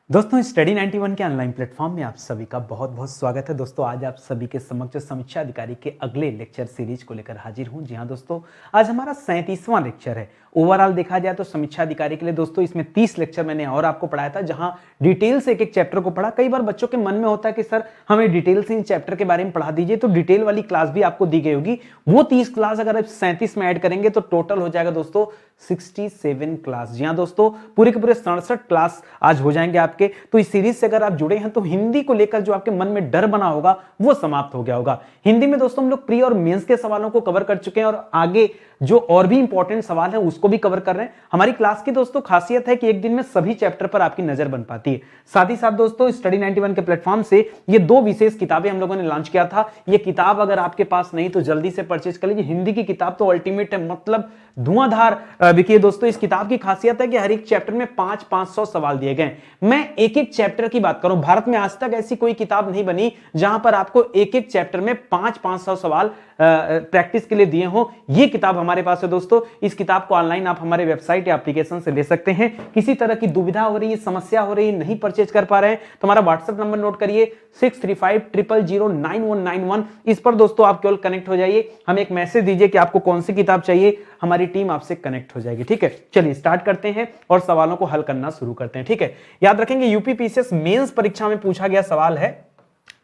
दोस्तों स्टडी 91 के online platform में आप सभी का बहुत बहुत स्वागत है। दोस्तों आज आप सभी के समक्ष समीक्षा अधिकारी के अगले लेक्चर सीरीज को लेकर हाजिर हूं। जी हां दोस्तों, आज हमारा 37वां लेक्चर है। ओवरऑल देखा जाए तो समीक्षा अधिकारी के लिए दोस्तों इसमें 30 लेक्चर मैंने और आपको पढ़ाया था, जहां डिटेल से एक एक चैप्टर को पढ़ा। कई बार बच्चों के मन में होता है कि सर हमें डिटेल से इन चैप्टर के बारे में पढ़ा दीजिए, तो डिटेल वाली क्लास भी आपको दी गई होगी। वो 30 क्लास अगर आप 37 में ऐड करेंगे तो टोटल हो जाएगा दोस्तों 67 क्लास। जी हाँ दोस्तों, पूरे के पूरे 67 क्लास आज हो जाएंगे आपके। तो इस सीरीज से अगर आप जुड़े हैं तो हिंदी को लेकर जो आपके मन में डर बना होगा वो समाप्त हो गया होगा। हिंदी में दोस्तों हम लोग प्री और मेंस के सवालों को कवर कर चुके हैं और आगे जो और भी इंपॉर्टेंट सवाल है उसको भी कवर कर रहे हैं। हमारी क्लास की दोस्तों खासियत है कि एक दिन में सभी चैप्टर पर आपकी नजर बन पाती है। साथ ही साथ दोस्तों स्टडी 91 के प्लेटफॉर्म से ये दो विशेष किताबें हम लोगों ने लॉन्च किया था। ये किताब अगर आपके पास नहीं तो जल्दी से परचेज कर लीजिए। हिंदी की किताब तो अल्टीमेट है, मतलब धुआंधार बिकी है दोस्तों। इस किताब की खासियत है कि हर एक चैप्टर में 500 सवाल दिए गए। मैं एक एक चैप्टर की बात करूं, भारत में आज तक ऐसी कोई किताब नहीं बनी जहां पर आपको एक एक चैप्टर में 500 सवाल प्रैक्टिस के लिए दिए हो। ये किताब हमारे पास है दोस्तों। इस किताब को ऑनलाइन आप हमारे वेबसाइट या एप्लीकेशन से ले सकते हैं। किसी तरह की दुविधा हो रही है, समस्या हो रही है, नहीं परचेज कर पा रहे हैं तो हमारा व्हाट्सएप नंबर नोट करिए 6350091191। इस पर दोस्तों आप केवल कनेक्ट हो जाइए, हमें एक मैसेज दीजिए कि आपको कौन सी किताब चाहिए, हमारी टीम आपसे कनेक्ट हो जाएगी। ठीक है, चलिए स्टार्ट करते हैं और सवालों को हल करना शुरू करते हैं। ठीक है, याद रखेंगे यूपी पीसीएस मेंस परीक्षा में पूछा गया सवाल है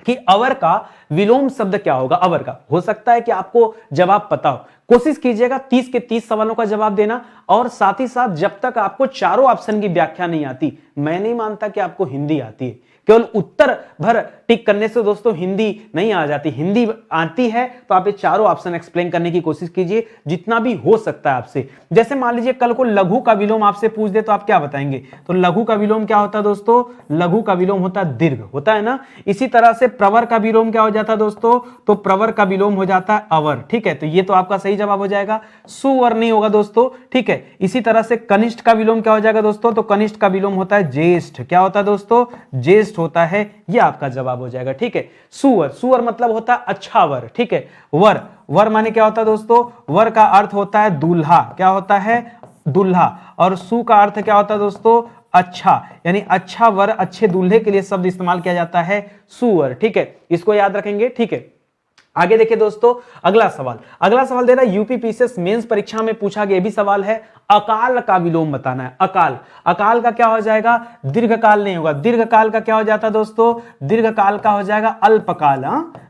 कि अवर का विलोम शब्द क्या होगा। अवर का हो सकता है कि आपको जवाब पता हो। कोशिश कीजिएगा 30 के 30 सवालों का जवाब देना, और साथ ही साथ जब तक आपको चारों ऑप्शन की व्याख्या नहीं आती, मैं नहीं मानता कि आपको हिंदी आती है। केवल उत्तर भर टिक करने से दोस्तों हिंदी नहीं आ जाती। हिंदी आती है तो आप ये चारों ऑप्शन एक्सप्लेन करने की कोशिश कीजिए जितना भी हो सकता है आपसे। जैसे मान लीजिए कल को लघु का विलोम आपसे पूछ दे तो आप क्या बताएंगे? तो लघु का विलोम क्या होता है दोस्तों? लघु का विलोम होता है दीर्घ, होता है ना। इसी तरह से प्रवर का विलोम क्या हो जाता है दोस्तों? तो प्रवर का विलोम हो जाता है अवर। ठीक है, तो ये तो आपका सही जवाब हो जाएगा। सुवर नहीं होगा दोस्तों। ठीक है, इसी तरह से कनिष्ठ का विलोम क्या हो जाएगा दोस्तों? तो कनिष्ठ का विलोम होता है ज्येष्ठ। क्या होता है दोस्तों? ज्येष्ठ होता है। यह आपका जवाब हो जाएगा। ठीक है, सुवर, सुवर मतलब होता है अच्छा वर। ठीक है, वर, वर माने क्या होता है दोस्तों? वर का अर्थ होता है दूल्हा। क्या होता है? दूल्हा। और सु का अर्थ क्या होता है दोस्तों? अच्छा, यानी अच्छा वर, अच्छे दूल्हे के लिए शब्द इस्तेमाल किया जाता है सुवर। ठीक है, इसको याद रखेंगे। ठीक है, आगे देखिए दोस्तों अगला सवाल। अगला सवाल दे रहा है यूपी पीसीएस मेंस परीक्षा में पूछा गया भी सवाल है, अकाल का विलोम बताना है। अकाल, अकाल का क्या हो जाएगा? दीर्घकाल नहीं होगा। दीर्घकाल का क्या हो जाता है दोस्तों? दीर्घकाल का हो जाएगा अल्पकाल।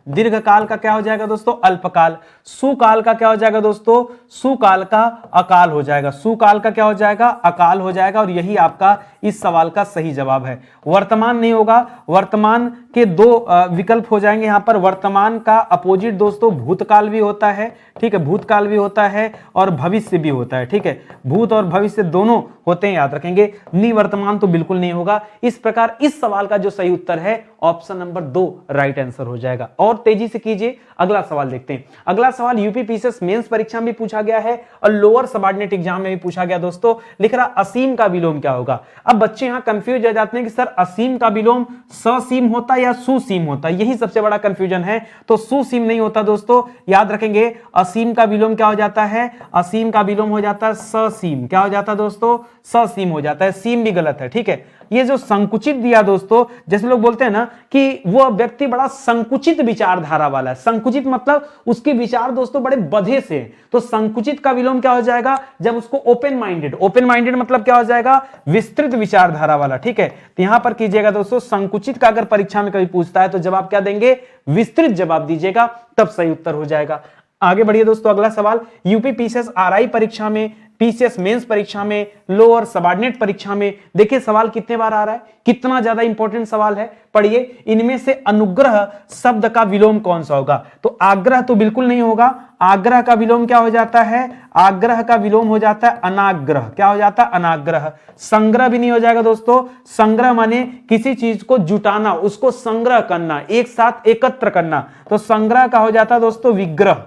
दीर्घकाल का क्या हो जाएगा दोस्तों? अल्पकाल। सुकाल का क्या हो जाएगा दोस्तों? सुकाल का अकाल हो जाएगा। सुकाल का क्या हो जाएगा? अकाल हो जाएगा, और यही आपका इस सवाल का सही जवाब है। वर्तमान नहीं होगा। वर्तमान के दो विकल्प हो जाएंगे यहां पर। वर्तमान का अपोजिट दोस्तों भूतकाल भी होता है। ठीक है, भूतकाल भी होता है और भविष्य भी होता है। ठीक है, भूत और भविष्य दोनों होते हैं, याद रखेंगे। निवर्तमान तो बिल्कुल नहीं होगा। इस प्रकार इस सवाल का जो सही उत्तर है ऑप्शन नंबर 2 राइट आंसर हो जाएगा। और तेजी से कीजिए, अगला सवाल देखते हैं। अगला सवाल यूपी पीसीएस मेंस परीक्षा में पूछा गया है और लोअर सबऑर्डिनेट एग्जाम में भी पूछा गया दोस्तों। लिख रहा असीम का विलोम क्या होगा। अब बच्चे यहां कंफ्यूज हो जाते हैं कि सर असीम का विलोम ससीम होता है या सुसीम होता है, यही सबसे बड़ा कंफ्यूजन है। तो सुसीम नहीं होता दोस्तों, याद रखेंगे। असीम का विलोम क्या हो जाता है? असीम का विलोम हो जाता है ससीम। क्या हो जाता है दोस्तों? ससीम हो जाता है। सीम भी गलत है। ठीक है, ये जो संकुचित दिया दोस्तों, जैसे लोग बोलते हैं ना कि वो व्यक्ति बड़ा संकुचित विचारधारा वाला है। संकुचित मतलब उसके विचार दोस्तों बड़े बधे से। तो संकुचित का विलोम क्या हो जाएगा? जब उसको ओपन माइंडेड, ओपन माइंडेड मतलब क्या हो जाएगा? विस्तृत विचारधारा वाला। ठीक है, तो यहां पर कीजिएगा दोस्तों, संकुचित का अगर परीक्षा में कभी पूछता है तो जवाब क्या देंगे? विस्तृत जवाब दीजिएगा, तब सही उत्तर हो जाएगा। आगे बढ़िए दोस्तों, अगला सवाल। यूपी पीसीएस आरआई परीक्षा में, पीसीएस मेंस परीक्षा में, लोअर सबऑर्डिनेट परीक्षा में देखिए सवाल कितने बार आ रहा है, कितना ज्यादा इंपॉर्टेंट सवाल है। पढ़िए, इनमें से अनुग्रह शब्द का विलोम कौन सा होगा? तो आग्रह तो बिल्कुल नहीं होगा। आग्रह का विलोम क्या हो जाता है? आग्रह का विलोम हो जाता है अनाग्रह। क्या हो जाता है? अनाग्रह। संग्रह भी नहीं हो जाएगा दोस्तों। संग्रह माने किसी चीज को जुटाना, उसको संग्रह करना, एक साथ एकत्र करना। तो संग्रह का हो जाता है दोस्तों विग्रह।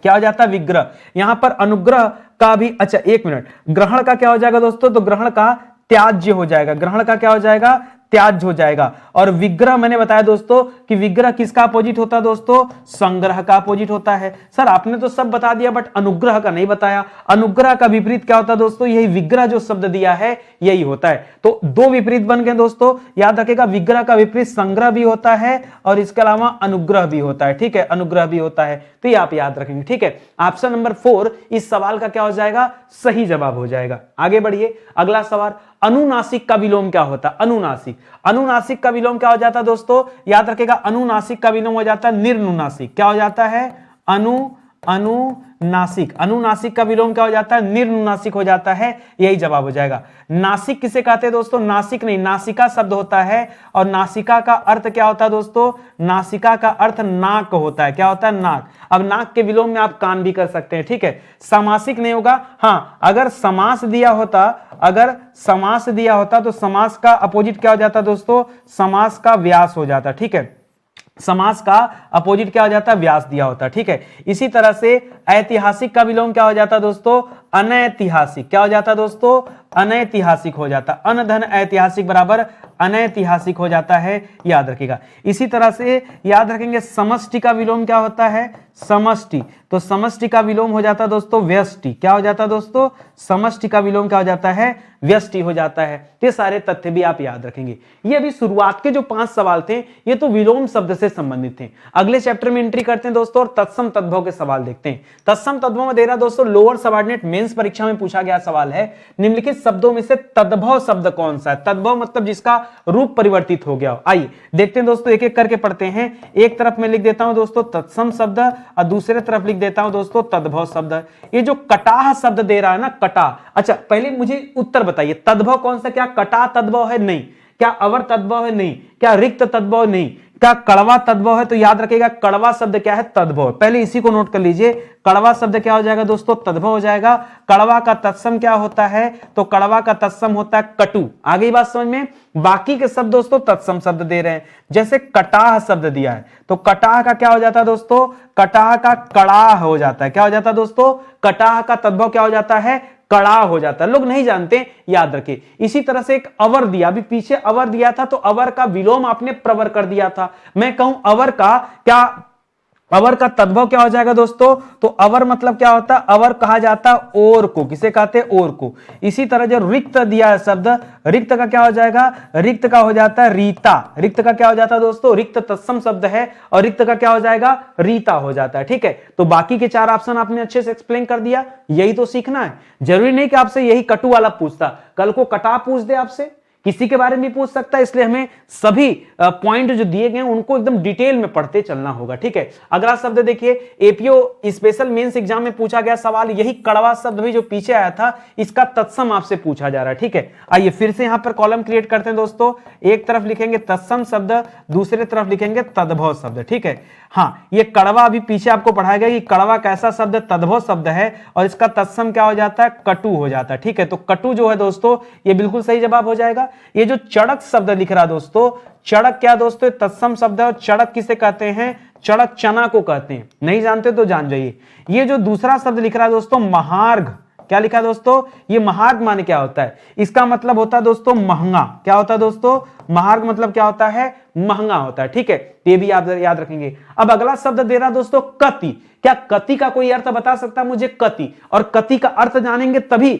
क्या हो जाता है? विग्रह। यहां पर अनुग्रह का भी, अच्छा एक मिनट, ग्रहण का क्या हो जाएगा दोस्तों? तो ग्रहण का त्याज्य हो जाएगा। ग्रहण का क्या हो जाएगा? त्याज्य हो जाएगा। और विग्रह मैंने बताया दोस्तों कि विग्रह किसका अपोजिट होता है दोस्तों, संग्रह का अपोजिट होता है। सर आपने तो सब बता दिया बट अनुग्रह का नहीं बताया। अनुग्रह का विपरीत क्या होता है दोस्तों, यही विग्रह जो शब्द दिया है यही होता है। तो दो विपरीत बन गए दोस्तों, याद रखेगा विग्रह का विपरीत संग्रह भी होता है और इसके अलावा अनुग्रह भी होता है, ठीक है, अनुग्रह भी होता है। तो ये आप याद रखेंगे, ठीक है। ऑप्शन नंबर 4 इस सवाल का क्या हो जाएगा, सही जवाब हो जाएगा। आगे बढ़िए, अगला सवाल, अनुनासिक का विलोम क्या होता है, अनुनासिक। अनुनासिक का विलोम क्या हो जाता है दोस्तों, याद रखेगा अनुनासिक का विलोम हो जाता है निर्नुनासिक। क्या हो जाता है, अनुनासिक। अनुनासिक का विलोम क्या हो जाता है, निर्नुनासिक हो जाता है, यही जवाब हो जाएगा। नासिक किसे कहते हैं दोस्तों, नासिक नहीं, नासिका शब्द होता है और नासिका का अर्थ क्या होता है दोस्तों, नासिका का अर्थ नाक होता है। क्या होता है, नाक। अब नाक के विलोम में आप कान भी कर सकते हैं, ठीक है। समासिक नहीं होगा, हाँ अगर समास दिया होता, अगर समास दिया होता तो समास का अपोजिट क्या हो जाता दोस्तों, समास का व्यास हो जाता, ठीक है। समास का अपोजिट क्या हो जाता है, व्यास दिया होता, ठीक है। इसी तरह से ऐतिहासिक का विलोम क्या हो जाता दोस्तों, अनैतिहासिक। क्या हो जाता दोस्तों, अनैतिहासिक हो जाता। अन धन ऐतिहासिक बराबर अनैतिहासिक हो जाता है, याद रखिएगा। इसी तरह से याद रखेंगे समष्टि का विलोम क्या होता है, समष्टि। तो समष्टि का विलोम हो जाता दोस्तों व्यष्टि। क्या हो जाता दोस्तों, समष्टि का विलोम क्या हो जाता है, व्यष्टि हो जाता है। ये सारे तथ्य भी आप याद रखेंगे। ये अभी शुरुआत के जो 5 सवाल थे ये तो विलोम शब्द से संबंधित थे। अगले चैप्टर में एंट्री करते हैं दोस्तों और तत्सम तद्भव के सवाल देखते हैं। तत्सम तद्भव में दे रहा दोस्तों, लोअर सबऑर्डिनेट मेंस परीक्षा में पूछा गया सवाल है, निम्नलिखित शब्दों में से तद्भव शब्द कौन सा है। तद्भव मतलब जिसका रूप परिवर्तित हो गया। आइए देखते हैं दोस्तों, एक एक करके पढ़ते हैं। एक तरफ मैं लिख देता हूं दोस्तों तत्सम शब्द और दूसरे तरफ लिख देता हूं दोस्तों तद्भव शब्द। ये जो कटाह शब्द दे रहा है ना, कटाह, अच्छा पहले मुझे उत्तर बताइए, तद्भव कौन सा, क्या कटाह तद्भव है, नहीं। क्या अवर तद्भव है, नहीं। क्या रिक्त तद्भव, नहीं। क्या कड़वा तद्भव है, तो याद रखिएगा कड़वा शब्द क्या है, तद्भव। पहले इसी को नोट कर लीजिए, कड़वा शब्द क्या हो जाएगा दोस्तों, तद्भव हो जाएगा। कड़वा का तत्सम क्या होता है, तो कड़वा का तत्सम होता है कटु। आ गई बात समझ में। बाकी के शब्द दोस्तों तत्सम शब्द दे रहे हैं, जैसे कटाह शब्द दिया है तो कटाह का क्या हो जाता है दोस्तों, कटाह का कड़ाह हो जाता है। क्या हो जाता है दोस्तों, कटाह का तद्भव क्या हो जाता है, कड़ा हो जाता है। लोग नहीं जानते, याद रखें। इसी तरह से एक अवर दिया, अभी पीछे अवर दिया था तो अवर का विलोम आपने प्रवर कर दिया था। मैं कहूं अवर का क्या, अवर का तद्भव क्या हो जाएगा दोस्तों, तो अवर मतलब क्या होता है, अवर कहा जाता है और को। किसे कहते हैं, और को। इसी तरह जो रिक्त दिया है शब्द, रिक्त का क्या हो जाएगा, रिक्त का हो जाता है रीता। रिक्त का क्या हो जाता है दोस्तों, रिक्त तत्सम शब्द है और रिक्त का क्या हो जाएगा, रीता हो जाता है, ठीक है। तो बाकी के 4 ऑप्शन आपने अच्छे से एक्सप्लेन कर दिया। यही तो सीखना है, जरूरी नहीं कि आपसे यही कटु वाला पूछता, कल को कटा पूछ दे आपसे, किसी के बारे में भी पूछ सकता है। इसलिए हमें सभी पॉइंट जो दिए गए हैं उनको एकदम डिटेल में पढ़ते चलना होगा, ठीक है। अगला शब्द देखिए, एपीओ स्पेशल मेंस एग्जाम में पूछा गया सवाल, यही कड़वा शब्द भी जो पीछे आया था इसका तत्सम आपसे पूछा जा रहा है, ठीक है। आइए फिर से यहां पर कॉलम क्रिएट करते हैं दोस्तों। एक तरफ लिखेंगे तत्सम शब्द, दूसरे तरफ लिखेंगे तद्भव शब्द, ठीक है। हाँ, ये कड़वा अभी पीछे आपको पढ़ाया गया कि कड़वा कैसा शब्द, तद्भव शब्द है और इसका तत्सम क्या हो जाता है, कटु हो जाता है, ठीक है। तो कटु जो है दोस्तों ये बिल्कुल सही जवाब हो जाएगा। ये जो चड़क शब्द लिख रहा दोस्तों, चड़क क्या दोस्तों, तत्सम शब्द है और चड़क किसे कहते हैं, चड़क चना को कहते हैं। नहीं जानते तो जान जाइए। ये जो दूसरा शब्द लिख रहा है दोस्तों महार्घ, क्या लिखा है दोस्तों, ये महार्घ माने क्या होता है, इसका मतलब होता है दोस्तों महंगा। क्या होता है दोस्तों, महार्घ मतलब क्या होता है, महंगा होता है, ठीक है। ये भी आप याद रखेंगे। अब अगला शब्द दे रहा दोस्तों कति। क्या कति का कोई अर्थ बता सकता है मुझे, कति, और कति का अर्थ जानेंगे तभी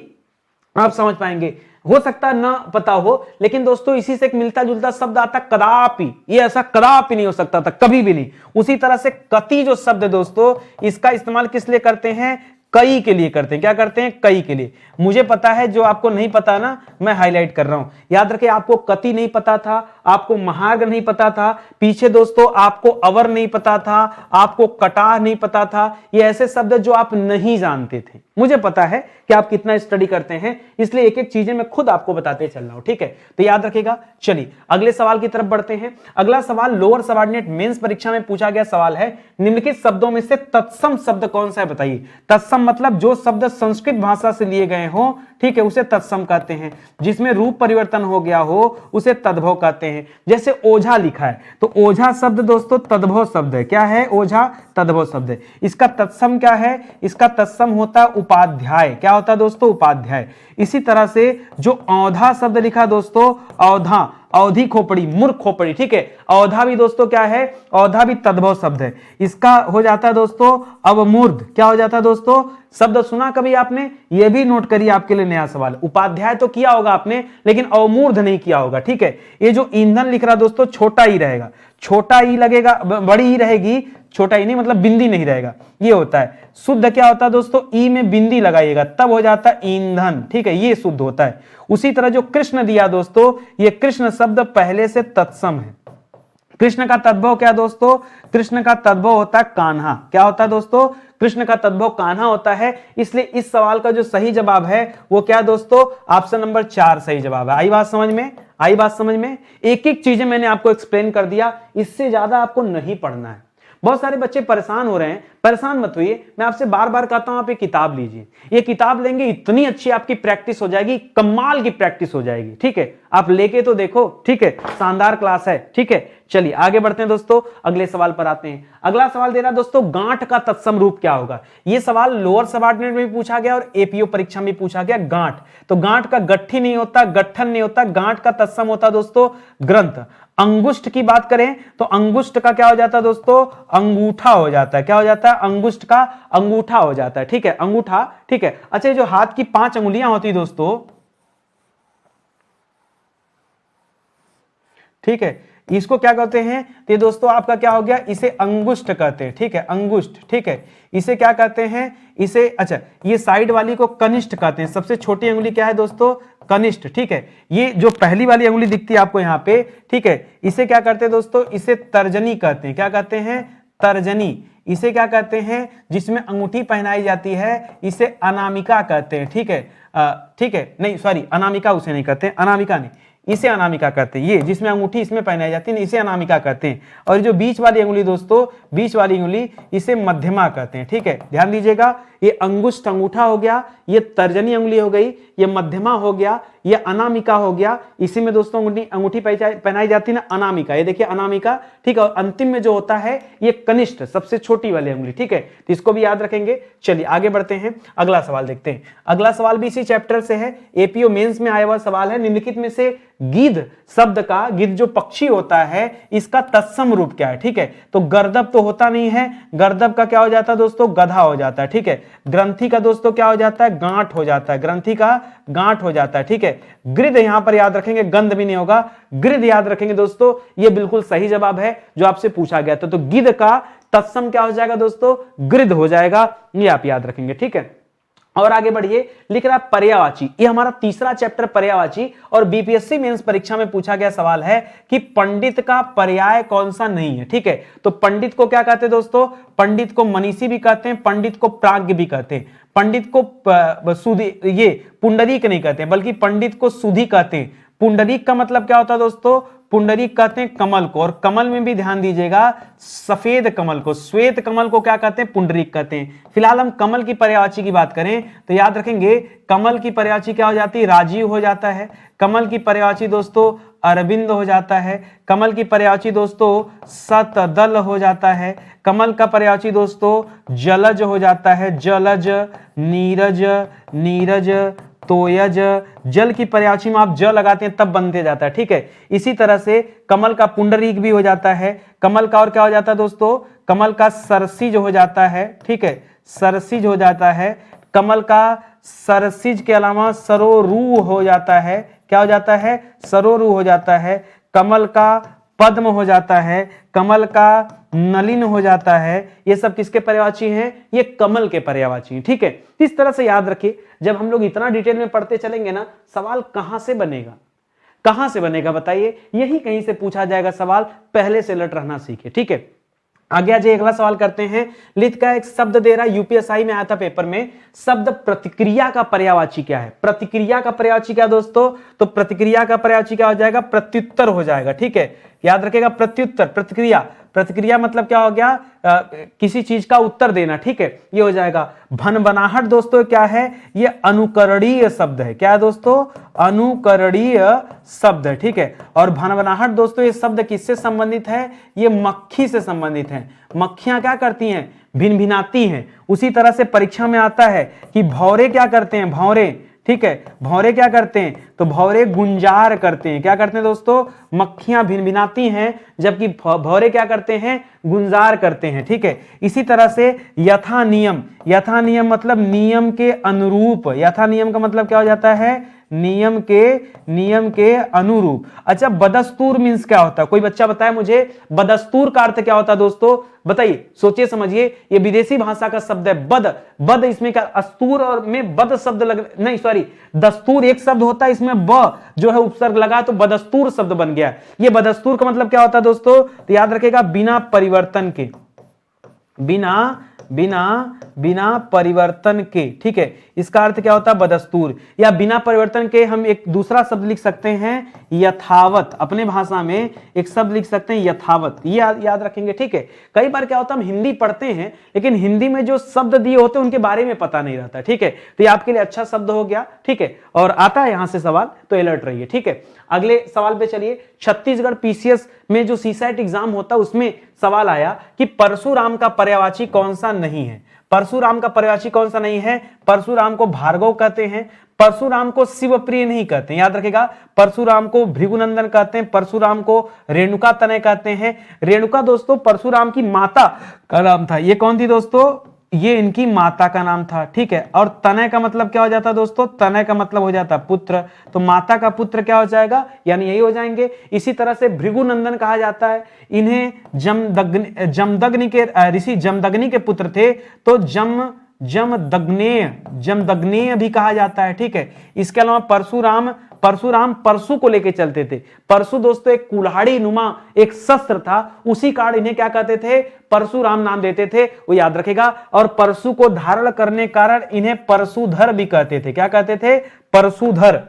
आप समझ पाएंगे। हो सकता है ना पता हो, लेकिन दोस्तों इसी से एक मिलता जुलता शब्द आता कदापि। ये ऐसा कदापि नहीं हो सकता था, कभी भी नहीं। उसी तरह से कति जो शब्द है दोस्तों, इसका इस्तेमाल किस लिए करते हैं, कई के लिए करते हैं। क्या करते हैं, कई के लिए। मुझे पता है, जो आपको नहीं पता ना मैं हाईलाइट कर रहा हूं। याद रखिए, आपको कति नहीं पता था, आपको महार्घ नहीं पता था, पीछे दोस्तों आपको अवर नहीं पता था, आपको कटाह नहीं पता था। ये ऐसे शब्द जो आप नहीं जानते थे। मुझे पता है कि आप कितना स्टडी करते हैं, इसलिए एक एक चीजें मैं खुद आपको बताते चल रहा हूं, ठीक है। तो याद रखिएगा। चलिए अगले सवाल की तरफ बढ़ते हैं। अगला सवाल लोअर सबऑर्डिनेट मेंस परीक्षा में पूछा गया सवाल है, निम्नलिखित शब्दों में से तत्सम शब्द कौन सा है, बताइए। तत्सम मतलब जो शब्द संस्कृत भाषा से लिए गए हो, ठीक है, उसे तत्सम कहते हैं। जिसमें रूप परिवर्तन हो गया हो उसे तद्भव कहते हैं। जैसे ओझा लिखा है तो ओझा शब्द दोस्तों तद्भव शब्द है। क्या है, ओझा तद्भव शब्द है। इसका तत्सम क्या है, इसका तत्सम होता है उपाध्याय। क्या होता है दोस्तों, उपाध्याय। इसी तरह से जो औधा शब्द लिखा दोस्तों, औधा, अवधि खोपड़ी, मूर्ख खोपड़ी, ठीक है। अवधा भी दोस्तों क्या है, अवधा भी तद्भव शब्द है, इसका हो जाता है दोस्तों अवमूर्ध। क्या हो जाता है दोस्तों, शब्द सुना कभी आपने, ये भी नोट करिए, आपके लिए नया सवाल। उपाध्याय तो किया होगा आपने, लेकिन अवमूर्ध नहीं किया होगा, ठीक है। ये जो ईंधन लिख रहा दोस्तों, छोटा ई रहेगा, छोटा ई लगेगा, बड़ी ई रहेगी, छोटा ई नहीं मतलब बिंदी नहीं रहेगा, ये होता है। शुद्ध क्या होता है दोस्तों, ई में बिंदी लगाइएगा तब हो जाता है ईंधन, ठीक है, ये शुद्ध होता है। उसी तरह जो कृष्ण दिया दोस्तों, ये कृष्ण शब्द पहले से तत्सम है। कृष्ण का तद्भव क्या दोस्तों, कृष्ण का तद्भव होता है कान्हा। क्या होता है दोस्तों, कृष्ण का तद्भव कान्हा होता है। इसलिए इस सवाल का जो सही जवाब है वो क्या दोस्तों, ऑप्शन नंबर 4 सही जवाब है। आई बात समझ में, आई बात समझ में। एक एक चीजें मैंने आपको एक्सप्लेन कर दिया, इससे ज्यादा आपको नहीं पढ़ना है। बहुत सारे बच्चे परेशान हो रहे हैं, परेशान मत होइए, मैं आपसे बार बार कहता हूं आप ये किताब लीजिए। ये किताब लेंगे इतनी अच्छी आपकी प्रैक्टिस हो जाएगी, कमाल की प्रैक्टिस हो जाएगी, ठीक है। आप लेके तो देखो, ठीक है, शानदार क्लास है, ठीक है। चलिए आगे बढ़ते हैं दोस्तों, अगले सवाल पर आते हैं। अगला सवाल दे रहा है दोस्तों, गांठ का तत्सम रूप क्या होगा। यह सवाल लोअर सबऑर्डिनेट में भी पूछा गया और एपीओ परीक्षा में पूछा गया। गांठ, तो गांठ का गट्ठी नहीं होता, गठन नहीं होता, गांठ का तत्सम होता दोस्तों ग्रंथ। अंगुष्ठ की बात करें तो अंगुष्ठ का क्या हो जाता है दोस्तों, अंगूठा हो जाता है। क्या हो जाता है, अंगुष्ठ का अंगूठा हो जाता है, ठीक है, अंगूठा, ठीक है। अच्छा, ये जो हाथ की 5 अंगुलियां होती है दोस्तों, ठीक है, इसको क्या कहते हैं, तो ये दोस्तों आपका क्या हो गया, इसे अंगुष्ठ कहते हैं, ठीक है, अंगुष्ठ, ठीक है। इसे क्या कहते हैं, इसे, अच्छा, ये साइड वाली को कनिष्ठ कहते हैं। सबसे छोटी अंगुली क्या है दोस्तों, कनिष्ठ, ठीक है। ये जो पहली वाली अंगुली दिखती है आपको यहाँ पे, ठीक है, इसे क्या करते हैं दोस्तों, इसे तर्जनी कहते हैं। क्या कहते हैं, तर्जनी। इसे क्या कहते हैं, जिसमें अंगूठी पहनाई जाती है, इसे अनामिका कहते हैं, ठीक है, ठीक है, नहीं सॉरी, अनामिका उसे नहीं कहते हैं, अनामिका नहीं, इसे अनामिका कहते हैं। ये जिसमें अंगूठी इसमें पहनाई जाती है इसे अनामिका कहते हैं। और जो बीच वाली अंगुली दोस्तों, बीच वाली अंगुली, इसे मध्यमा कहते हैं, ठीक है। ध्यान दीजिएगा, ये अंगुष्ठ अंगूठा हो गया, ये तर्जनी अंगुली हो गई, ये मध्यमा हो गया, ये अनामिका हो गया। इसी में दोस्तों अंगूठी पहनाई जाती है ना, अनामिका, ये देखिए अनामिका, ठीक है। और अंतिम में जो होता है ये कनिष्ठ, सबसे छोटी वाली अंगुली, ठीक है। तो इसको भी याद रखेंगे। चलिए आगे बढ़ते हैं, अगला सवाल देखते हैं। अगला सवाल भी इसी चैप्टर से है, एपीओ मेंस में आया हुआ सवाल है। निम्नलिखित में से गिद्ध शब्द का, गिद्ध जो पक्षी होता है, इसका तत्सम रूप क्या है, ठीक है। तो गर्दभ तो होता नहीं है, गर्दभ का क्या हो जाता है दोस्तों, गधा हो जाता है, ठीक है। ग्रंथि का दोस्तों क्या हो जाता है, गांठ हो जाता है, ग्रंथि का गांठ हो जाता है, ठीक है। गृध यहां पर याद रखेंगे, गंध भी नहीं होगा, गृध याद रखेंगे दोस्तों, ये बिल्कुल सही जवाब है जो आपसे पूछा गया था। तो गिद्ध का तत्सम क्या हो जाएगा दोस्तों, गृध हो जाएगा, ये आप याद रखेंगे, ठीक है। और आगे बढ़िए, लिख रहा है पर्यायवाची। ये हमारा तीसरा चैप्टर पर्यायवाची, और बीपीएससी मेंस परीक्षा में पूछा गया सवाल है कि पंडित का पर्याय कौन सा नहीं है, ठीक है। तो पंडित को क्या कहते हैं दोस्तों, पंडित को मनीषी भी कहते हैं, पंडित को प्राज्ञ भी कहते हैं, पंडित को सुधी, ये पुंडरीक नहीं कहते बल्कि पंडित को सुधी कहते हैं। पुंडरीक का मतलब क्या होता है दोस्तों, पुंडरीक कहते हैं कमल को, और कमल में भी ध्यान दीजिएगा, सफेद कमल को, श्वेत कमल को क्या कहते हैं, पुंडरीक कहते हैं। फिलहाल हम कमल की पर्यायवाची की बात करें तो याद रखेंगे, कमल की पर्यायवाची क्या हो जाती है, राजीव हो जाता है। कमल की पर्यायवाची दोस्तों अरविंद हो जाता है। कमल की पर्यायवाची दोस्तों शतदल हो जाता है। कमल का पर्यायवाची दोस्तों जलज हो जाता है, जलज, नीरज, नीरज, तोयज। जल की पर्यायवाची में आप ज लगाते हैं तब बनते जाता है, ठीक है। इसी तरह से कमल का पुंडरीक भी हो जाता है। कमल का और क्या हो जाता है दोस्तों, कमल का सरसिज हो जाता है, ठीक है, सरसिज हो जाता है। कमल का सरसिज के अलावा सरोरू हो जाता है। क्या हो जाता है, सरोरू हो जाता है। कमल का पद्म हो जाता है, कमल का नलिन हो जाता है। ये सब किसके पर्यायवाची हैं, ये कमल के पर्यायवाची हैं, ठीक है। इस तरह से याद रखिए, जब हम लोग इतना डिटेल में पढ़ते चलेंगे ना, सवाल कहां से बनेगा, कहां से बनेगा बताइए, यही कहीं से पूछा जाएगा सवाल, पहले से अलर्ट रहना सीखे, ठीक है। आगे आज अगला सवाल करते हैं। लिख का एक शब्द दे रहा है, यूपीएसआई में आया था पेपर में, शब्द प्रतिक्रिया का पर्यायवाची क्या है। प्रतिक्रिया का पर्यायवाची क्या दोस्तों, तो प्रतिक्रिया का पर्यायवाची क्या हो जाएगा, प्रत्युत्तर हो जाएगा, ठीक है। याद रखेगा, प्रत्युत्तर, प्रतिक्रिया, प्रतिक्रिया मतलब क्या हो गया, किसी चीज का उत्तर देना, ठीक है, ये हो जाएगा। भनभनाहट दोस्तों क्या है, ये अनुकरणीय शब्द है। क्या है दोस्तों, अनुकरणीय शब्द है, ठीक है। और भनभनाहट दोस्तों ये शब्द किससे संबंधित है, ये मक्खी से संबंधित है। मक्खियां क्या करती हैं, भिनभिनाती हैं। उसी तरह से परीक्षा में आता है कि भौरे क्या करते हैं, भौरे, ठीक है। भौरे क्या करते हैं, तो भौरे गुंजार करते हैं। क्या करते हैं दोस्तों, मक्खियां भिनभिनाती हैं, जबकि भौरे क्या करते हैं, गुंजार करते हैं। ठीक है। इसी तरह से यथा नियम, यथा नियम मतलब नियम के अनुरूप। यथा नियम का मतलब क्या हो जाता है, नियम के अनुरूप। अच्छा, बदस्तूर मींस क्या होता है, कोई बच्चा बताए मुझे बदस्तूर का अर्थ क्या होता है दोस्तों, बताइए, सोचिए समझिए। ये विदेशी भाषा का शब्द है बद। बद इसमें क्या, अस्तूर और में बद शब्द लग, नहीं सॉरी, दस्तूर एक शब्द होता है, इसमें ब जो है उपसर्ग लगा तो बदस्तूर शब्द बन गया। ये बदस्तूर का मतलब क्या होता है दोस्तों, तो याद रखेगा बिना परिवर्तन के, बिना परिवर्तन के। ठीक है, इसका अर्थ क्या होता है, बदस्तूर। या बिना परिवर्तन के हम एक दूसरा शब्द लिख सकते हैं यथावत। अपने भाषा में एक शब्द लिख सकते हैं यथावत, ये याद रखेंगे। ठीक है। कई बार क्या होता है, हम हिंदी पढ़ते हैं लेकिन हिंदी में जो शब्द दिए होते हैं उनके बारे में पता नहीं रहता। ठीक है, तो ये आपके लिए अच्छा शब्द हो गया। ठीक है, और आता है यहां से सवाल, तो अलर्ट रहिए। ठीक है, अगले सवाल पे चलिए। छत्तीसगढ़ पीसीएस में जो सीसेट एग्जाम होता है उसमें सवाल आया कि परशुराम का पर्यायवाची कौन सा नहीं है। परशुराम का पर्यायवाची कौन सा नहीं है, परशुराम को भार्गव कहते हैं, परशुराम को शिवप्रिय नहीं कहते हैं, याद रखेगा। परशुराम को भृगुनंदन कहते हैं, परशुराम को रेणुका तनय कहते हैं। रेणुका दोस्तों परशुराम की माता का नाम था। ये कौन थी दोस्तों, ये इनकी माता का नाम था। ठीक है, और तनय का मतलब क्या हो जाता है दोस्तों, तनय का मतलब हो जाता है पुत्र, तो माता का पुत्र क्या हो जाएगा, यानी यही हो जाएंगे। इसी तरह से भृगुनंदन कहा जाता है, इन्हें जमदग्नि के ऋषि जमदग्नि के पुत्र थे, तो जमदग्नेय भी कहा जाता है। ठीक है, इसके अलावा परशुराम परशु को लेके चलते थे। परशु दोस्तों एक कुल्हाड़ी नुमा एक शस्त्र था, उसी कारण इन्हें क्या कहते थे, परशुराम नाम देते थे, वो याद रखेगा। और परशु को धारण करने कारण इन्हें परशुधर भी कहते थे। क्या कहते थे, परशुधर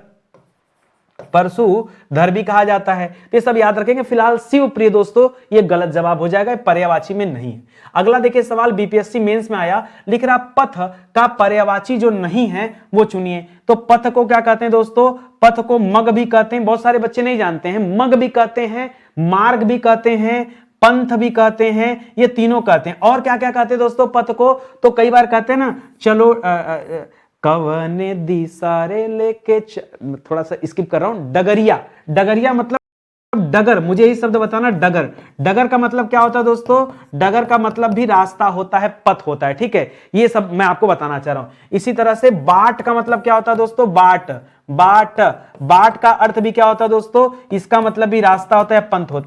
भी कहा जाता है। तो ये सब याद रखेंगे। फिलहाल शिवप्रिय दोस्तों ये गलत जवाब हो जाएगा, पर्यायवाची में नहीं है। अगला देखिए सवाल बीपीएससी मेंस में आया, लिख रहा पथ का पर्यायवाची जो नहीं है वो चुनिए। तो पथ को क्या कहते हैं दोस्तों, पथ को मग भी कहते हैं, बहुत सारे बच्चे नहीं जानते हैं। मग भी कहते हैं, मार्ग भी कहते हैं, पंथ भी कहते हैं, ये तीनों कहते हैं। और क्या क्या कहते हैं दोस्तों पथ को, तो कई बार कहते हैं ना, चलो कवने दिसारे लेके थोड़ा सा स्किप कर रहा हूं, डगरिया। डगरिया मतलब डगर, मुझे यही शब्द बताना, डगर। डगर का मतलब क्या होता है दोस्तों, डगर का मतलब भी रास्ता होता है, पथ होता है। ठीक है, ये सब मैं आपको बताना चाह रहा हूं। इसी तरह से बाट का मतलब क्या होता है दोस्तों, बाट का अर्थ भी क्या होता है दोस्तों, इसका मतलब भी रास्ता होता है,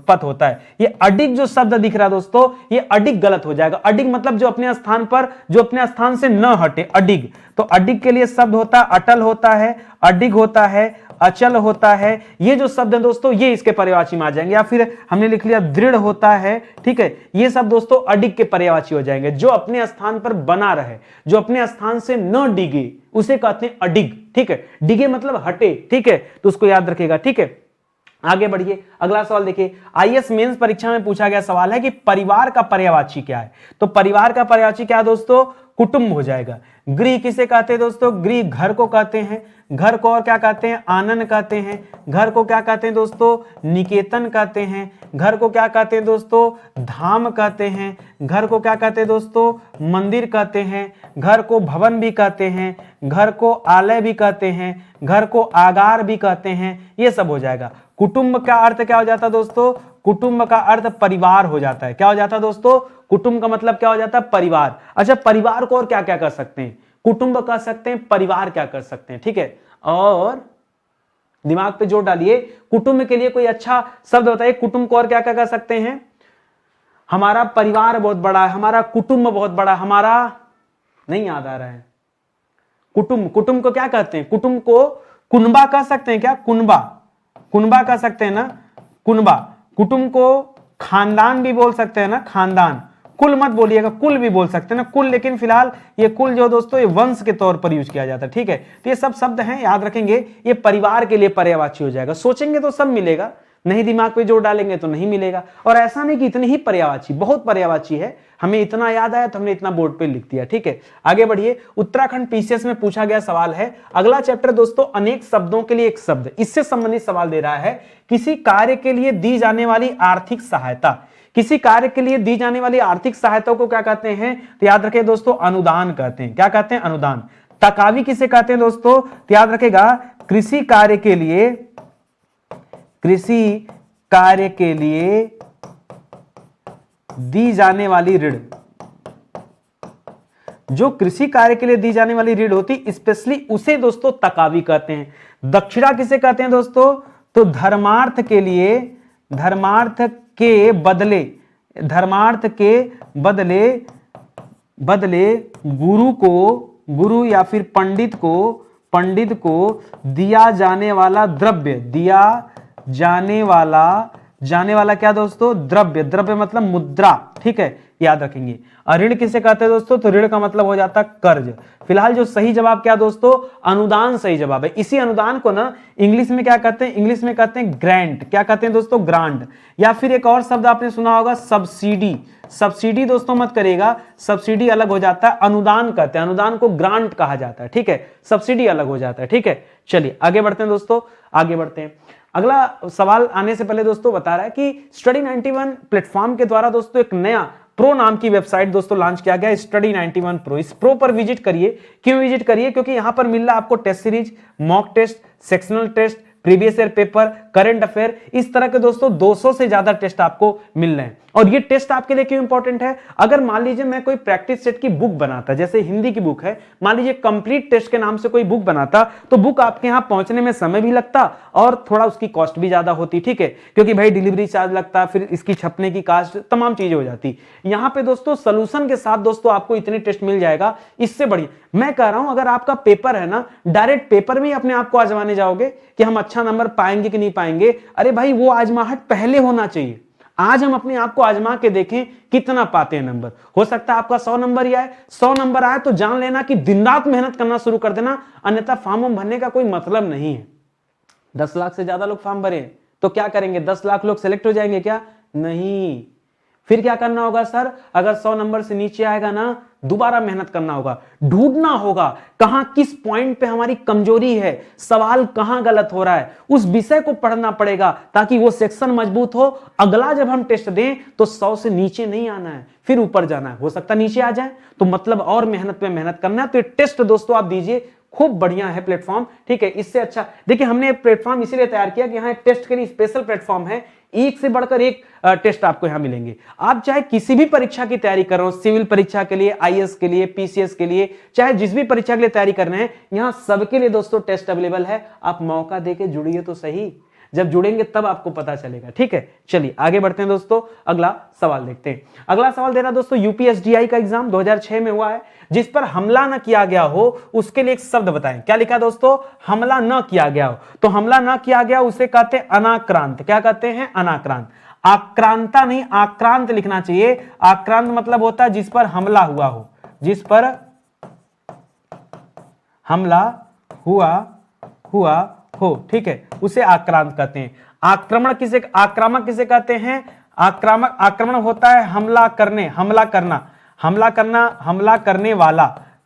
पथ होता है। ये अडिग जो शब्द दिख रहा है दोस्तों, ये अडिग गलत हो जाएगा। अडिग मतलब जो अपने स्थान पर, जो अपने स्थान से न हटे, अडिग। तो अडिग के लिए शब्द होता है अटल होता है, अडिग होता है, अचल होता है। ये जो शब्द है दोस्तों ये इसके पर्यायवाची में आ जाएंगे। या फिर हमने लिख लिया दृढ़ होता है। ठीक है, ये सब दोस्तों अडिग के पर्यायवाची हो जाएंगे। जो अपने स्थान पर बना रहे, जो अपने स्थान से न डिगे, उसे कहते हैं अडिग। ठीक है, डिगे मतलब हटे। ठीक है, तो उसको याद रखेगा। ठीक है, आगे बढ़िए। अगला सवाल देखिए, आईएएस मेंस परीक्षा में पूछा गया सवाल है कि परिवार का पर्यायवाची क्या है। तो परिवार का पर्यायवाची क्या है दोस्तों, कुटुंब हो जाएगा। गृह किसे कहते हैं दोस्तों, गृह घर को कहते हैं। घर को और क्या कहते हैं, आनन कहते हैं। घर को क्या कहते हैं दोस्तों, निकेतन कहते हैं। घर को क्या कहते हैं दोस्तों, धाम कहते हैं। घर को क्या कहते हैं दोस्तों, मंदिर कहते हैं। घर को भवन भी कहते हैं। घर को आलय भी कहते हैं। घर को आगार भी कहते हैं। ये सब हो जाएगा। कुटुंब का अर्थ क्या हो जाता है दोस्तों, कुटुंब का अर्थ परिवार हो जाता है। क्या हो जाता है दोस्तों, कुटुंब का मतलब क्या हो जाता है, परिवार। अच्छा, परिवार को और क्या क्या कर सकते हैं, कुटुंब कह सकते हैं, परिवार क्या कर सकते हैं। ठीक है, और दिमाग पे जोर डालिए, कुटुंब के लिए कोई अच्छा शब्द बताइए। कुटुंब को और क्या क्या कर सकते हैं, हमारा परिवार बहुत बड़ा है, हमारा कुटुंब बहुत बड़ा, हमारा नहीं याद आ रहा है। कुटुंब को क्या कहते हैं, कुटुंब को कुनबा कह सकते हैं क्या, कुनबा कह सकते हैं ना, कुनबा। कुटुंब को खानदान भी बोल सकते हैं ना, खानदान। कुल मत बोलिएगा, कुल भी बोल सकते हैं ना, कुल। लेकिन फिलहाल ये कुल जो दोस्तों ये वंश के तौर पर यूज किया जाता है। ठीक है, तो ये सब शब्द हैं, याद रखेंगे। ये परिवार के लिए पर्यायवाची हो जाएगा। सोचेंगे तो सब मिलेगा, नहीं दिमाग पे जोर डालेंगे तो नहीं मिलेगा। और ऐसा नहीं कि इतनी ही पर्यायवाची, बहुत पर्यायवाची है। हमें इतना याद आया तो हमने इतना बोर्ड पे लिख दिया। ठीक है, आगे बढ़िए। उत्तराखंड पीसीएस में पूछा गया सवाल है, अगला चैप्टर दोस्तों अनेक शब्दों के लिए एक शब्द, इससे संबंधित सवाल दे रहा है। किसी कार्य के लिए दी जाने वाली आर्थिक सहायता, किसी कार्य के लिए दी जाने वाली आर्थिक सहायता को क्या कहते हैं, तो याद रखें दोस्तों अनुदान कहते हैं। क्या कहते हैं, अनुदान। तकावी किसे कहते हैं दोस्तों? तो याद रखेगा, कृषि कार्य के लिए दी जाने वाली ऋण, जो कृषि कार्य के लिए दी जाने वाली ऋण होती स्पेशली उसे दोस्तों तकावी कहते हैं। दक्षिणा किसे कहते हैं दोस्तों? तो धर्मार्थ के बदले गुरु या फिर पंडित को दिया जाने वाला क्या दोस्तों? द्रव्य मतलब मुद्रा, ठीक है, याद रखेंगे। और ऋण किसे कहते हैं दोस्तों? तो ऋण का मतलब हो जाता है कर्ज। फिलहाल जो सही जवाब क्या दोस्तों? अनुदान सही जवाब है। इसी अनुदान को ना इंग्लिश में क्या कहते हैं? इंग्लिश में कहते हैं ग्रांट। क्या कहते हैं दोस्तों? ग्रांट। या फिर एक और शब्द आपने सुना होगा, सब्सिडी दोस्तों मत करिएगा, सब्सिडी अलग हो जाता है, अनुदान कहते हैं, अनुदान को ग्रांट कहा जाता है, ठीक है, सब्सिडी अलग हो जाता है, ठीक है। चलिए आगे बढ़ते हैं दोस्तों, आगे बढ़ते हैं। अगला सवाल आने से पहले दोस्तों बता रहा है कि स्टडी 91 प्लेटफॉर्म के द्वारा दोस्तों एक नया प्रो नाम की वेबसाइट दोस्तों लॉन्च किया गया, स्टडी 91 प्रो। इस प्रो पर विजिट करिए। क्यों विजिट करिए? क्योंकि यहां पर मिल रहा है आपको test series, mock test, sectional test, previous year paper, current affair, इस तरह के दोस्तों 200 से ज्यादा टेस्ट आपको मिल रहे हैं। और ये टेस्ट आपके लिए क्यों इंपॉर्टेंट है? अगर मान लीजिए मैं कोई प्रैक्टिस सेट की बुक बनाता, जैसे हिंदी की बुक है, मान लीजिए कंप्लीट टेस्ट के नाम से कोई बुक बनाता, तो बुक आपके यहां पहुंचने में समय भी लगता और थोड़ा उसकी कॉस्ट भी ज्यादा होती, ठीक है, क्योंकि भाई डिलीवरी चार्ज लगता, फिर इसकी छपने की कॉस्ट, तमाम चीजें हो जाती। यहां पे दोस्तों सोल्यूशन के साथ दोस्तों आपको इतने टेस्ट मिल जाएगा, इससे बढ़िया मैं कह रहा हूं, अगर आपका पेपर है ना, डायरेक्ट पेपर में ही अपने आप को आजमाने जाओगे कि हम अच्छा नंबर पाएंगे कि नहीं पाएंगे, अरे भाई वो आजमाहट पहले होना चाहिए। आज हम अपने आप को आजमा के देखें कितना पाते हैं नंबर। हो सकता है आपका 100 नंबर ही आए, 100 नंबर आए तो जान लेना कि दिन रात मेहनत करना शुरू कर देना, अन्यथा फॉर्म भरने का कोई मतलब नहीं है। 10 लाख से ज्यादा लोग फॉर्म भरे तो क्या करेंगे? 10 लाख लोग सिलेक्ट हो जाएंगे क्या? नहीं। फिर क्या करना होगा सर? अगर 100 नंबर से नीचे आएगा ना, दोबारा मेहनत करना होगा, ढूंढना होगा कहां किस पॉइंट पे हमारी कमजोरी है, सवाल कहां गलत हो रहा है, उस विषय को पढ़ना पड़ेगा ताकि वो सेक्शन मजबूत हो। अगला जब हम टेस्ट दें तो 100 से नीचे नहीं आना है, फिर ऊपर जाना है। हो सकता है नीचे आ जाए तो मतलब और मेहनत पे मेहनत करना है। तो ये टेस्ट दोस्तों आप दीजिए, खूब बढ़िया है प्लेटफॉर्म, ठीक है। इससे अच्छा देखिए, हमने प्लेटफॉर्म इसीलिए तैयार किया कि यहाँ टेस्ट के लिए स्पेशल प्लेटफॉर्म है, एक से बढ़कर एक टेस्ट आपको यहां मिलेंगे। आप चाहे किसी भी परीक्षा की तैयारी कर रहे हो, सिविल परीक्षा के लिए, आईएएस के लिए, पीसीएस के लिए, चाहे जिस भी परीक्षा के लिए तैयारी कर रहे हैं, यहां सबके लिए दोस्तों टेस्ट अवेलेबल है। आप मौका देके जुड़िए तो सही, जब जुड़ेंगे तब आपको पता चलेगा, ठीक है। चलिए आगे बढ़ते हैं दोस्तों, अगला सवाल देखते हैं। अगला सवाल दे रहा दोस्तों, यूपीएसडीआई का एग्जाम 2006 में हुआ है, जिस पर हमला न किया गया हो उसके लिए एक शब्द बताएं। क्या लिखा दोस्तों? हमला न किया गया हो। तो हमला न किया गया उसे कहते हैं अनाक्रांत। क्या कहते हैं? अनाक्रांत। आक्रांता नहीं, आक्रांत लिखना चाहिए। आक्रांत मतलब होता है जिस पर हमला हुआ हो, जिस पर हमला हुआ हो, ठीक है, उसे आक्रांत कहते हैं। आक्रमण किसे, आक्रामक किसे कहते हैं? आक्रमण होता है हमला करने, हमला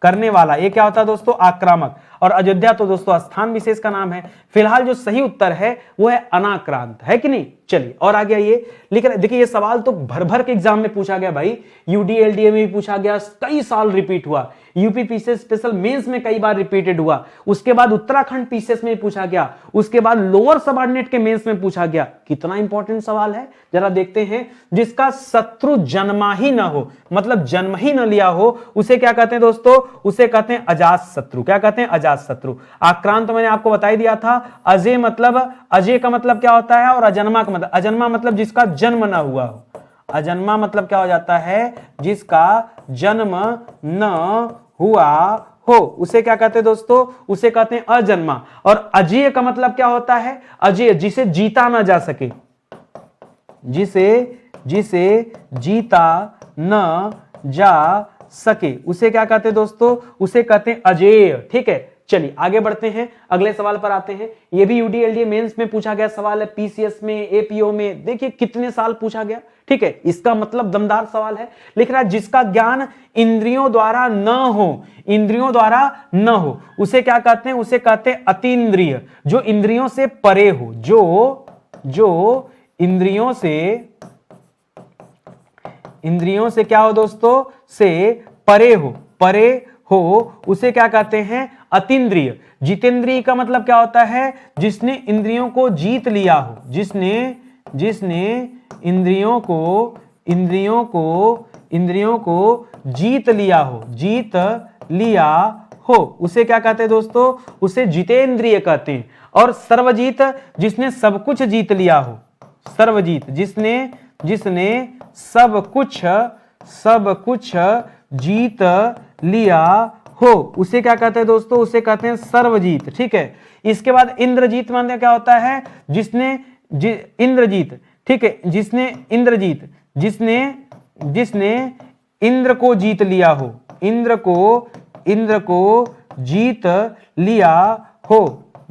करने वाला, ये क्या होता है दोस्तों? आक्रामक। और अयोध्या तो दोस्तों स्थान विशेष का नाम है। फिलहाल जो सही उत्तर है वो है अनाक्रांत, है कि नहीं। चलिए और आगे आइए, लिख रहे देखिए, ये सवाल तो भर भर के एग्जाम में पूछा गया भाई, यूडीएलडीए में भी पूछा गया, कई साल रिपीट हुआ, यूपी पीसीएस स्पेशल मेंस में कई बार रिपीटेड हुआ, उसके बाद उत्तराखंड पीसीएस में पूछा गया, उसके बाद लोअर सबऑर्डिनेट के मेंस में पूछा गया। कितना इंपॉर्टेंट सवाल है जरा देखते हैं। जिसका शत्रु जन्मा ही ना हो, मतलब जन्म ही न लिया हो, उसे क्या कहते हैं दोस्तों? उसे कहते हैं अजात शत्रु। क्या कहते हैं? अजात शत्रु। आक्रांत तो मैंने आपको बता ही दिया था। अजय मतलब, अजय का मतलब क्या होता है, और अजन्मा का मतलब, अजन्मा मतलब जिसका जन्म ना हुआ हो। अजन्मा मतलब क्या हो जाता है? जिसका जन्म न हुआ हो, उसे क्या कहते हैं दोस्तों? उसे कहते हैं अजन्मा। और अजेय का मतलब क्या होता है? अजेय जिसे जीता ना जा सके, जिसे जीता न जा सके, उसे क्या कहते हैं दोस्तों? उसे कहते हैं अजेय, ठीक है। चलिए आगे बढ़ते हैं, अगले सवाल पर आते हैं। ये भी यूडीएलडीए मेंस में पूछा गया सवाल है, पीसीएस में, एपीओ में, देखिए कितने साल पूछा गया, ठीक है। इसका मतलब दमदार सवाल है। लिख रहा है जिसका ज्ञान इंद्रियों द्वारा न हो, इंद्रियों द्वारा न हो, उसे क्या कहते हैं? उसे कहते हैं अतीन्द्रिय। जो इंद्रियों से परे हो, जो इंद्रियों से क्या हो दोस्तों? से परे हो उसे क्या कहते हैं? अतीन्द्रिय। जितेंद्रिय का मतलब क्या होता है? जिसने इंद्रियों को जीत लिया हो, जिसने इंद्रियों को जीत लिया हो उसे क्या कहते हैं दोस्तों? उसे जितेंद्रिय कहते हैं। और सर्वजीत, जिसने सब कुछ जीत लिया हो, सर्वजीत जिसने सब कुछ जीत लिया हो उसे क्या कहते हैं दोस्तों? उसे कहते हैं सर्वजीत। ठीक है, इसके बाद इंद्रजीत माने क्या होता है? इंद्रजीत, ठीक है, जिसने इंद्र को जीत लिया हो, इंद्र को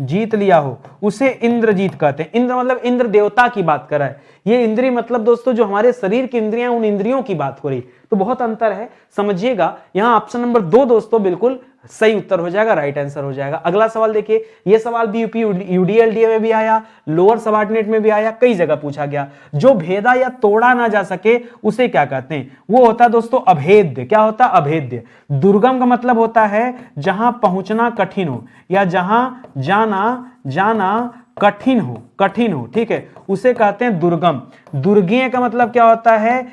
जीत लिया हो उसे इंद्रजीत कहते हैं। इंद्र मतलब इंद्र देवता की बात कर रहा है। ये इंद्रिय मतलब दोस्तों जो हमारे शरीर की इंद्रियां, उन इंद्रियों की बात हो रही, तो बहुत अंतर है, समझिएगा। यहां ऑप्शन नंबर 2 दोस्तों बिल्कुल सही उत्तर हो जाएगा, राइट आंसर हो जाएगा। अगला सवाल देखिए, ये सवाल भी यूपी यूडीएलडीए में भी आया, लोअर सबऑर्डिनेट में भी आया, कई जगह पूछा गया। जो भेदा या तोड़ा ना जा सके उसे क्या कहते हैं? वो होता है दोस्तों अभेद्य। क्या होता है? अभेद्य। दुर्गम का मतलब होता है जहां पहुंचना कठिन हो या जहां जाना कठिन हो, ठीक है, उसे कहते हैं दुर्गम। दुर्गीय का मतलब क्या होता है?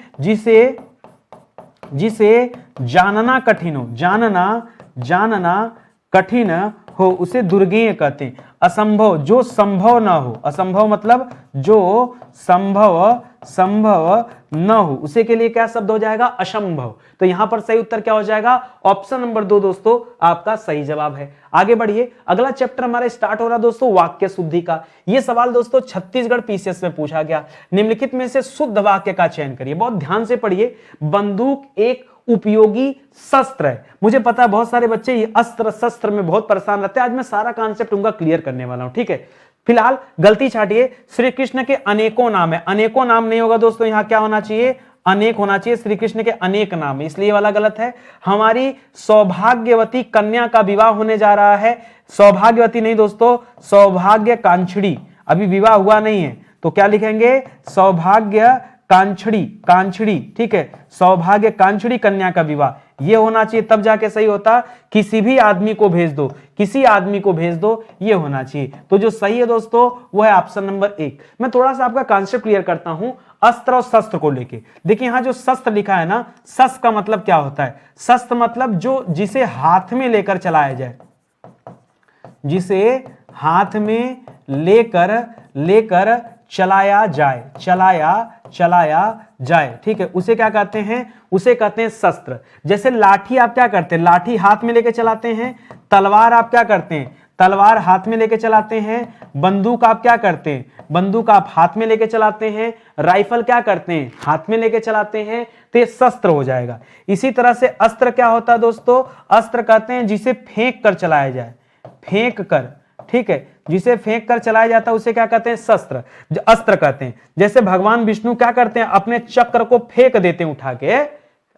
जिसे जानना कठिन हो, जानना कठिन हो उसे दुर्गेय कहते हैं। असंभव, जो संभव ना हो, असंभव मतलब जो संभव न हो उसे के लिए क्या शब्द हो जाएगा? असंभव। तो यहां पर सही उत्तर क्या हो जाएगा? ऑप्शन नंबर 2 दोस्तों आपका सही जवाब है। आगे बढ़िए, अगला चैप्टर हमारा स्टार्ट हो रहा दोस्तों वाक्य शुद्धि का। यह सवाल दोस्तों छत्तीसगढ़ पीसीएस में पूछा गया। निम्नलिखित में से शुद्ध वाक्य का चयन करिए। बहुत ध्यान से पढ़िए। बंदूक एक उपयोगी शस्त्र है। मुझे पता है बहुत सारे बच्चे ये अस्त्र शस्त्र में बहुत परेशान रहते हैं। आज मैं सारा कॉन्सेप्ट उनका क्लियर करने वाला हूं, ठीक है। फिलहाल गलती छाटिए। श्री कृष्ण के अनेकों नाम है, अनेकों नाम नहीं होगा दोस्तों, यहां क्या होना चाहिए? अनेक होना चाहिए। श्री कृष्ण के अनेक नाम है, इसलिए वाला गलत है। हमारी सौभाग्यवती कन्या का विवाह होने जा रहा है। सौभाग्यवती नहीं दोस्तों, सौभाग्य कांछड़ी, अभी विवाह हुआ नहीं है, तो क्या लिखेंगे? सौभाग्य कांछड़ी, ठीक है, सौभाग्य कांछड़ी कन्या का विवाह, ये होना चाहिए, तब जाके सही होता। किसी भी आदमी को भेज दो, किसी आदमी को भेज दो, ये होना चाहिए। तो जो सही है दोस्तों वो है ऑप्शन नंबर 1। मैं थोड़ा सा आपका कॉन्सेप्ट क्लियर करता हूं अस्त्र और शस्त्र को लेके। देखिए यहां जो शस्त्र लिखा है ना, शस्त्र का मतलब क्या होता है? शस्त्र मतलब जो जिसे हाथ में लेकर चलाया जाए, जिसे हाथ में लेकर चलाया जाए, ठीक है, उसे क्या कहते हैं? उसे कहते हैं शस्त्र। जैसे लाठी आप क्या करते हैं? लाठी हाथ में लेके चलाते हैं। तलवार आप क्या करते हैं? तलवार हाथ में लेके चलाते हैं। बंदूक आप क्या करते हैं? बंदूक आप हाथ में लेके चलाते हैं। राइफल क्या करते हैं? हाथ में लेके चलाते हैं। तो ये शस्त्र हो जाएगा। इसी तरह से अस्त्र क्या होता है दोस्तों? अस्त्र कहते हैं जिसे फेंक कर चलाया जाए, फेंक कर, ठीक है, जिसे फेंक कर चलाया जाता है उसे क्या कहते हैं? शस्त्र, अस्त्र कहते हैं। जैसे भगवान विष्णु क्या करते हैं? अपने चक्र को फेंक देते हैं, उठा के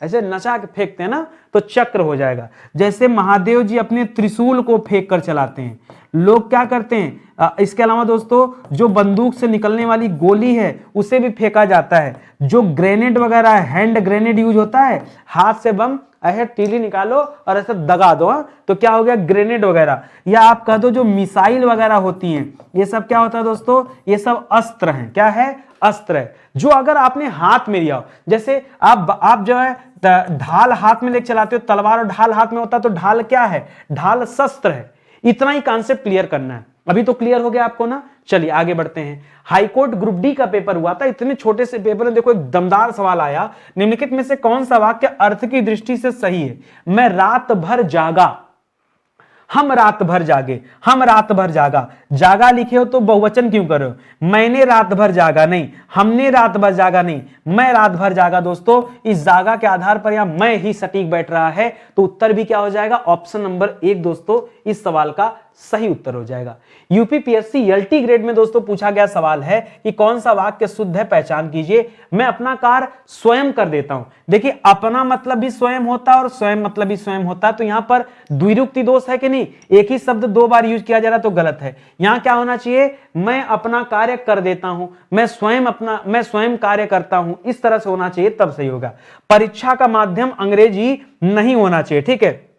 ऐसे नचा के फेंकते हैं ना, तो चक्र हो जाएगा। जैसे महादेव जी अपने त्रिशूल को फेंक कर चलाते हैं। लोग क्या करते हैं? इसके अलावा दोस्तों जो बंदूक से निकलने वाली गोली है उसे भी फेंका जाता है। जो ग्रेनेड वगैरह है, हैंड ग्रेनेड यूज होता है, हाथ से बम ऐसे तीली निकालो और ऐसे दगा दो, तो क्या हो गया? ग्रेनेड वगैरह। या आप कह दो जो मिसाइल वगैरह होती हैं, ये सब क्या होता है दोस्तों? ये सब अस्त्र हैं। क्या है? अस्त्र है। जो अगर आपने हाथ में लिया हो, जैसे आप जो है ढाल हाथ में लेकर चलाते हो, तलवार और ढाल हाथ में होता है, तो ढाल क्या है? ढाल शस्त्र है। इतना ही कॉन्सेप्ट क्लियर करना है। अभी तो क्लियर हो गया आपको ना। चलिए आगे बढ़ते हैं। हाईकोर्ट ग्रुप डी का पेपर हुआ था। इतने छोटे से पेपर में देखो एक दमदार सवाल आया। निम्नलिखित में से कौन सा वाक्य अर्थ की दृष्टि से सही है? मैं रात भर जागा, हम रात भर जागे, हम रात भर जागा। जागा लिखे हो तो बहुवचन क्यों कर रहे हो? मैंने रात भर जागा नहीं, हमने रात भर जागा नहीं, मैं रात भर जागा। दोस्तों इस जागा के आधार पर यहां मैं ही सटीक बैठ रहा है, तो उत्तर भी क्या हो जाएगा? ऑप्शन नंबर 1 दोस्तों इस सवाल का सही उत्तर हो जाएगा। यूपीपीएससी एलटी ग्रेड में दोस्तों पूछा गया सवाल है कि कौन सा वाक्य शुद्ध है, पहचान कीजिए। मैं अपना कार्य स्वयं कर देता हूं। देखिए अपना मतलब भी स्वयं होता है और स्वयं मतलब भी स्वयं होता है, तो यहां पर द्विरुक्ति दोष है कि नहीं? एक ही शब्द 2 बार यूज किया जा रहा तो गलत है। यहां क्या होना चाहिए? मैं अपना कार्य कर देता हूं, मैं स्वयं कार्य करता हूं, इस तरह से होना चाहिए, तब सही होगा। परीक्षा का माध्यम अंग्रेजी नहीं होना चाहिए, ठीक है।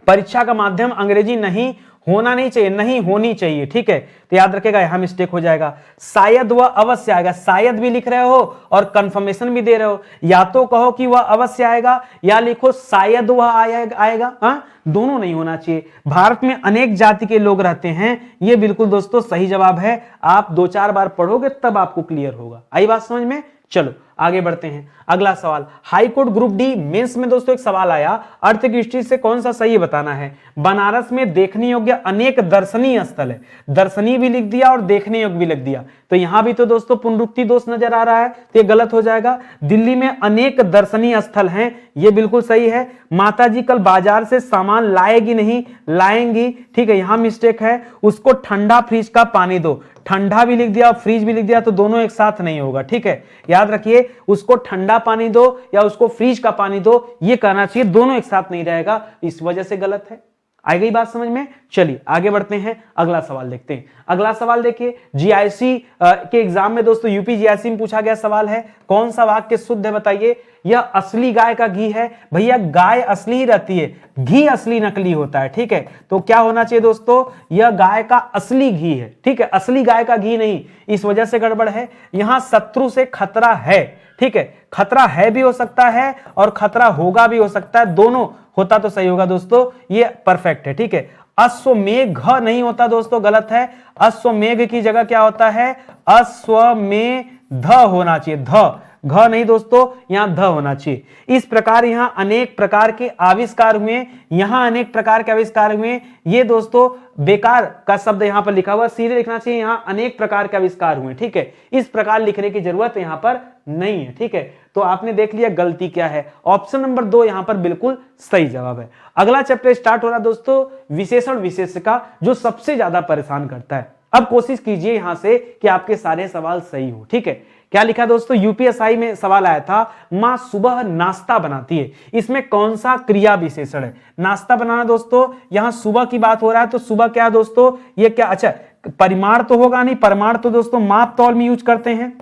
परीक्षा का माध्यम अंग्रेजी नहीं होना नहीं चाहिए, नहीं होनी चाहिए, ठीक है। तो याद रखेगा, यहां मिस्टेक हो जाएगा। शायद वह अवश्य आएगा, शायद भी लिख रहे हो और कंफर्मेशन भी दे रहे हो। या तो कहो कि वह अवश्य आएगा या लिखो शायद वह आएगा। हाँ, दोनों नहीं होना चाहिए। भारत में अनेक जाति के लोग रहते हैं, यह बिल्कुल दोस्तों सही जवाब है। आप 2-4 बार पढ़ोगे तब आपको क्लियर होगा। आई बात समझ में? चलो आगे बढ़ते हैं। अगला सवाल, high court group D mains में दोस्तों एक सवाल आया, अर्थ की दृष्टि से कौन सा सही बताना है। बनारस में देखने योग्य अनेक दर्शनीय स्थल है, दर्शनीय भी लिख दिया और देखने योग्य भी लिख दिया, तो यहां भी तो दोस्तों पुनरुक्ति दोष नजर आ रहा है, तो ये गलत हो जाएगा। दिल्ली में अनेक दर्शनीय स्थल हैं, ये बिल्कुल सही है। माता जी कल बाजार से सामान लाएगी नहीं, लाएंगी, ठीक है, यहां मिस्टेक है। उसको ठंडा फ्रिज का पानी दो, ठंडा भी लिख दिया फ्रिज भी लिख दिया, तो दोनों एक साथ नहीं होगा, ठीक है। याद रखिए, उसको ठंडा पानी दो या उसको फ्रिज का पानी दो, ये कहना चाहिए, दोनों एक साथ नहीं रहेगा, इस वजह से गलत है। आ गई बात समझ में? चलिए आगे बढ़ते हैं, अगला सवाल देखते हैं। अगला सवाल देखिए, जीआईसी के एग्जाम में दोस्तों यूपी जीआईसी में पूछा गया सवाल है, कौन सा वाक्य शुद्ध है बताइए। यह असली गाय का घी है। भैया गाय असली ही रहती है, घी असली नकली होता है, ठीक है। तो क्या होना चाहिए दोस्तों, यह गाय का असली घी है, ठीक है, असली गाय का घी नहीं, इस वजह से गड़बड़ है। यहां शत्रु से खतरा है, ठीक है, खतरा है भी हो सकता है और खतरा होगा भी हो सकता है, दोनों होता तो सही होगा दोस्तों, ये परफेक्ट है, ठीक है। अश्वमेघ नहीं होता दोस्तों, गलत है। अश्वमेघ की जगह क्या होता है, अश्वमेध होना चाहिए, ध घ नहीं दोस्तों, यहां ध होना चाहिए। इस प्रकार यहां अनेक प्रकार के आविष्कार हुए, यहां अनेक प्रकार के आविष्कार हुए, ये दोस्तों बेकार का शब्द यहां पर लिखा हुआ, सीधे लिखना चाहिए यहां अनेक प्रकार के आविष्कार हुए, ठीक है। इस प्रकार लिखने की जरूरत यहां पर नहीं है, ठीक है। तो आपने देख लिया गलती क्या है, ऑप्शन नंबर 2 यहां पर बिल्कुल सही जवाब है। अगला चैप्टर स्टार्ट हो रहा है दोस्तों, विशेषण विशेष्य का, जो सबसे ज्यादा परेशान करता है। अब कोशिश कीजिए यहां से कि आपके सारे सवाल सही हो, ठीक है। क्या लिखा दोस्तों, यूपीएसआई में सवाल आया था, मां सुबह नाश्ता बनाती है, इसमें कौन सा क्रिया विशेषण है। नाश्ता बनाना दोस्तों, यहां सुबह की बात हो रहा है, तो सुबह क्या है दोस्तों, ये क्या, अच्छा परिमाण तो होगा नहीं, परिमाण तो दोस्तों माप तौल में यूज करते हैं,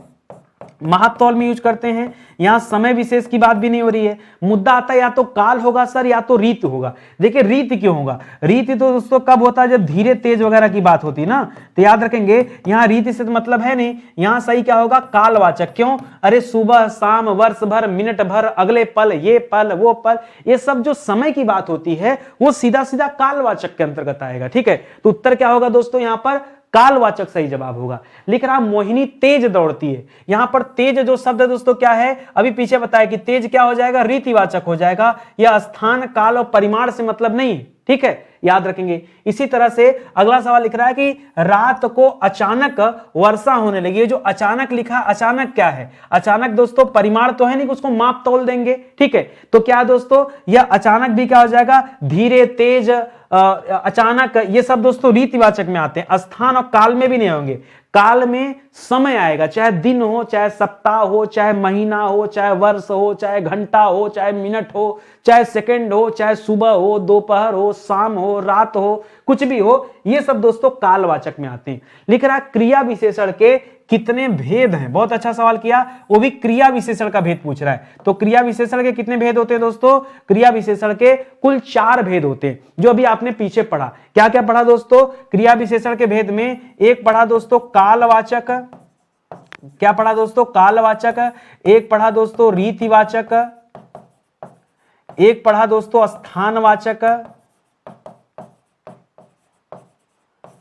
महातौल में यूज करते हैं। यहां समय विशेष की बात भी नहीं हो रही है। मुद्दा आता है या तो काल होगा सर या तो रीत होगा। देखिए रीत क्यों होगा, रीत तो दोस्तों कब होता है, जब धीरे तेज वगैरह की बात होती है ना, तो याद रखेंगे यहां रीत से तो मतलब है नहीं, यहां सही क्या होगा, कालवाचक। क्यों, अरे सुबह शाम वर्ष भर मिनट भर अगले पल ये पल वो पल, ये सब जो समय की बात होती है वो सीधा सीधा कालवाचक के अंतर्गत आएगा, ठीक है। तो उत्तर क्या होगा दोस्तों, यहां पर कालवाचक सही जवाब होगा। लिख रहा मोहिनी तेज दौड़ती है, यहां पर तेज जो शब्द है दोस्तों क्या है, अभी पीछे बताया कि तेज क्या हो जाएगा, रीतिवाचक हो जाएगा, यह स्थान काल और परिमाण से मतलब नहीं, ठीक है, याद रखेंगे। इसी तरह से अगला सवाल लिख रहा है कि रात को अचानक वर्षा होने लगी। ये जो अचानक लिखा, अचानक क्या है, अचानक दोस्तों परिमाण तो है नहीं, उसको माप तौल देंगे, ठीक है। तो क्या दोस्तों, यह अचानक भी क्या हो जाएगा, धीरे तेज अचानक, ये सब दोस्तों रीतिवाचक में आते हैं, स्थान और काल में भी नहीं होंगे। काल में समय आएगा, चाहे दिन हो, चाहे सप्ताह हो, चाहे महीना हो, चाहे वर्ष हो, चाहे घंटा हो, चाहे मिनट हो, चाहे सेकंड हो, चाहे सुबह हो, दोपहर हो, शाम हो, रात हो, कुछ भी हो, ये सब दोस्तों कालवाचक में आते हैं। लिख रहा क्रिया विशेषण के कितने भेद हैं, बहुत अच्छा सवाल किया, वो भी क्रिया विशेषण का भेद पूछ रहा है। तो क्रिया विशेषण के कितने भेद होते हैं दोस्तों, क्रिया विशेषण के कुल 4 भेद होते हैं, जो अभी आपने पीछे पढ़ा। क्या क्या पढ़ा दोस्तों, क्रिया विशेषण के भेद में एक पढ़ा दोस्तों कालवाचक, क्या पढ़ा दोस्तों, कालवाचक, एक पढ़ा दोस्तों रीतिवाचक, एक पढ़ा दोस्तों स्थानवाचक,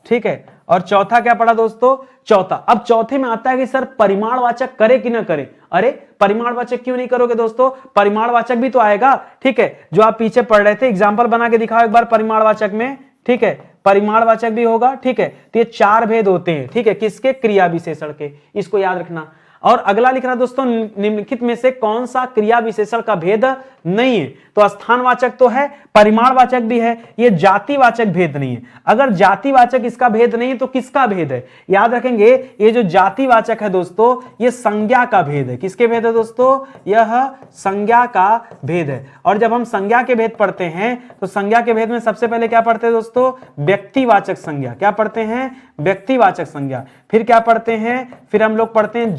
ठीक है, और चौथा क्या पढ़ा दोस्तों, चौथा। अब चौथे में आता है कि सर परिमाणवाचक करे कि ना करे। अरे परिमाणवाचक क्यों नहीं करोगे दोस्तों, परिमाणवाचक भी तो आएगा, ठीक है, जो आप पीछे पढ़ रहे थे, एग्जांपल बना के दिखाओ एक बार परिमाणवाचक में, ठीक है, परिमाणवाचक भी होगा, ठीक है। तो ये 4 भेद होते हैं, ठीक है, किसके, क्रिया विशेषण के, इसको याद रखना। और अगला लिख रहा दोस्तों, निम्नलिखित में से कौन सा क्रिया विशेषण का भेद नहीं है। तो स्थानवाचक तो है, परिमाणवाचक भी है, ये जातिवाचक भेद नहीं है। अगर जातिवाचक इसका भेद नहीं है तो किसका भेद है, याद रखेंगे ये जो जातिवाचक है दोस्तों, ये संज्ञा का भेद है। किसके भेद है दोस्तों, यह संज्ञा का भेद है। और जब हम संज्ञा के भेद पढ़ते हैं तो संज्ञा के भेद में सबसे पहले क्या पढ़ते हैं दोस्तों, व्यक्तिवाचक संज्ञा। क्या पढ़ते हैं, व्यक्तिवाचक संज्ञा। फिर क्या पढ़ते हैं, फिर हम लोग पढ़ते हैं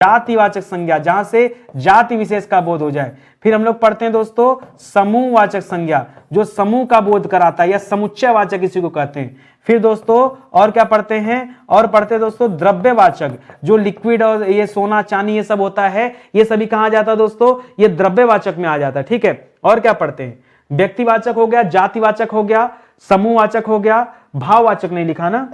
जातिवाचक संज्ञा, जहां से जाति विशेष का बोध हो जाए। फिर हम लोग पढ़ते हैं दोस्तों समूहवाचक संज्ञा, जो समूह का बोध कराता है, या समुच्चयवाचक इसी को कहते हैं। फिर दोस्तों और क्या पढ़ते हैं, और पढ़ते हैं दोस्तों द्रव्यवाचक, जो लिक्विड और ये सोना चांदी ये सब होता है, ये सभी कहां जाता है दोस्तों, ये द्रव्यवाचक में आ जाता है, ठीक है। और क्या पढ़ते हैं, व्यक्तिवाचक हो गया, जातिवाचक हो गया, समूहवाचक हो गया, भाववाचक नहीं लिखा ना,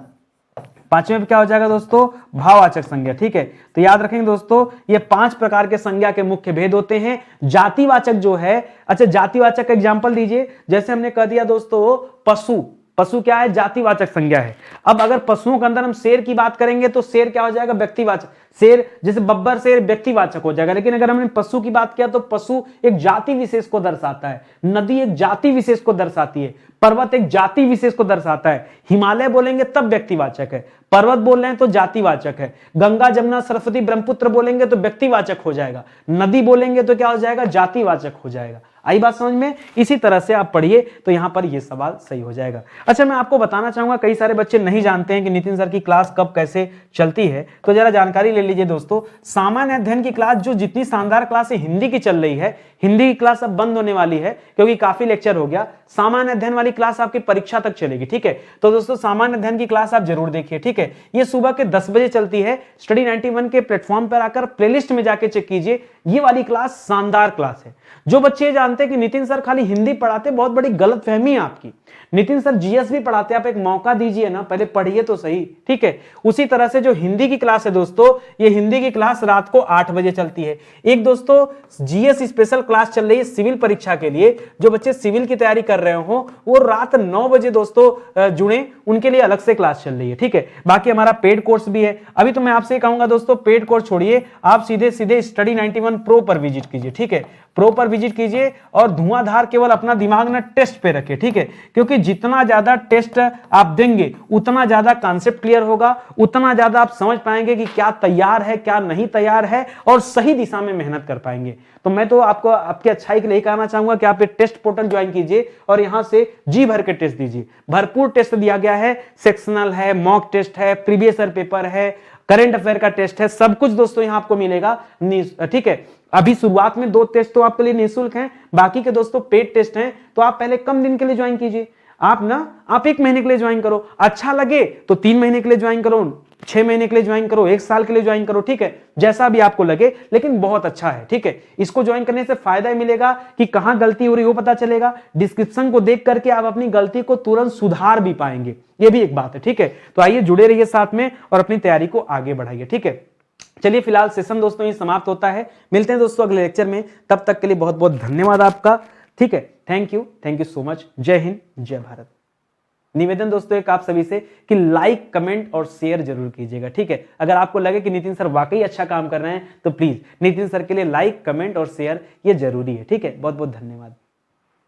पांचवें पे क्या हो जाएगा दोस्तों, भाववाचक संज्ञा, ठीक है। तो याद रखेंगे दोस्तों ये 5 प्रकार के संज्ञा के मुख्य भेद होते हैं। जातिवाचक जो है, अच्छा जातिवाचक का एग्जांपल दीजिए, जैसे हमने कह दिया दोस्तों पशु, पशु क्या है, जातिवाचक संज्ञा है। अब अगर पशुओं के अंदर हम शेर की बात करेंगे तो शेर क्या हो जाएगा, व्यक्तिवाचक। शेर जैसे बब्बर शेर व्यक्तिवाचक हो जाएगा, लेकिन अगर हमने पशु की बात किया तो पशु एक जाति विशेष को दर्शाता है, नदी एक जाति विशेष को दर्शाती है, पर्वत एक जाति विशेष को दर्शाता है। हिमालय बोलेंगे तब व्यक्तिवाचक है, पर्वत बोल रहे हैं तो जातिवाचक है, गंगा जमुना सरस्वती ब्रह्मपुत्र बोलेंगे तो व्यक्तिवाचक हो जाएगा, नदी बोलेंगे तो क्या हो जाएगा, जातिवाचक हो जाएगा। आई बात समझ में, इसी तरह से आप पढ़िए तो यहां पर यह सवाल सही हो जाएगा। अच्छा मैं आपको बताना चाहूंगा, कई सारे बच्चे नहीं जानते हैं कि नितिन सर की क्लास कब कैसे चलती है, तो जरा जानकारी ले लीजिए दोस्तों। सामान्य अध्ययन की क्लास जो जितनी शानदार क्लास है हिंदी की चल रही है, हिंदी की क्लास अब बंद होने वाली है क्योंकि काफी लेक्चर हो गया। सामान्य अध्ययन वाली क्लास आपकी परीक्षा तक चलेगी, ठीक है। तो दोस्तों सामान्य अध्ययन की क्लास आप जरूर देखिए, ठीक है। ये सुबह के 10 बजे चलती है। स्टडी 91 के प्लेटफॉर्म पर आकर प्लेलिस्ट में जाके चेक कीजिए, ये वाली क्लास शानदार क्लास है। जो बच्चे जानते हैं कि नितिन सर खाली हिंदी पढ़ाते, बहुत बड़ी गलतफहमी है आपकी। नितिन सर जीएस भी पढ़ाते, आप एक मौका दीजिए ना, पहले पढ़िए तो सही, ठीक है। उसी तरह से जो हिंदी की क्लास है दोस्तों, ये हिंदी की क्लास रात को 8 बजे चलती है। एक दोस्तों जीएस स्पेशल क्लास चल रही है सिविल परीक्षा के लिए, जो बच्चे सिविल की तैयारी कर रहे हो वो रात 9 बजे दोस्तों जुड़े, उनके लिए अलग से क्लास चल रही है, ठीक है। बाकी हमारा पेड कोर्स भी है। अभी तो मैं आपसे कहूंगा दोस्तों पेड कोर्स छोड़िए, आप सीधे सीधे स्टडी 91 प्रो पर विजिट कीजिए, ठीक है। प्रो पर विजिट कीजिए और धुआंधार केवल अपना दिमाग ना टेस्ट पे रखे, ठीक है। क्योंकि जितना ज्यादा टेस्ट आप देंगे उतना ज्यादा कॉन्सेप्ट क्लियर होगा, उतना ज्यादा आप समझ पाएंगे कि क्या तैयार है क्या नहीं तैयार है, और सही दिशा में मेहनत कर पाएंगे। तो मैं तो आपको आपकी अच्छाई के लिए कहना चाहूंगा कि आप एक टेस्ट पोर्टल ज्वाइन कीजिए और यहां से जी भर के टेस्ट दीजिए। भरपूर टेस्ट दिया गया है, सेक्शनल है, मॉक टेस्ट है, प्रीवियस ईयर पेपर है, करंट अफेयर का टेस्ट है, सब कुछ दोस्तों यहां आपको मिलेगा, ठीक है। अभी शुरुआत में 2 टेस्ट तो आपके लिए निःशुल्क हैं, बाकी के दोस्तों पेड टेस्ट हैं। तो आप पहले कम दिन के लिए ज्वाइन कीजिए, आप 1 महीने के लिए ज्वाइन करो, अच्छा लगे तो 3 महीने के लिए ज्वाइन करो, 6 महीने के लिए ज्वाइन करो, 1 साल के लिए ज्वाइन करो, ठीक है। जैसा भी आपको लगे, लेकिन बहुत अच्छा है, ठीक है। इसको ज्वाइन करने से फायदा ही मिलेगा कि कहां गलती हो रही है वो पता चलेगा। डिस्क्रिप्शन को देख करके आप अपनी गलती को तुरंत सुधार भी पाएंगे, ये भी एक बात है, ठीक है। तो आइए जुड़े रहिए साथ में और अपनी तैयारी को आगे बढ़ाइए, ठीक है। चलिए फिलहाल सेशन दोस्तों ये समाप्त होता है, मिलते हैं दोस्तों अगले लेक्चर में, तब तक के लिए बहुत बहुत धन्यवाद आपका, ठीक है। Thank you so much. जय हिंद जय भारत। निवेदन दोस्तों एक आप सभी से कि लाइक कमेंट और शेयर जरूर कीजिएगा, ठीक है। अगर आपको लगे कि नितिन सर वाकई अच्छा काम कर रहे हैं तो प्लीज नितिन सर के लिए लाइक कमेंट और शेयर ये जरूरी है, ठीक है। बहुत बहुत धन्यवाद।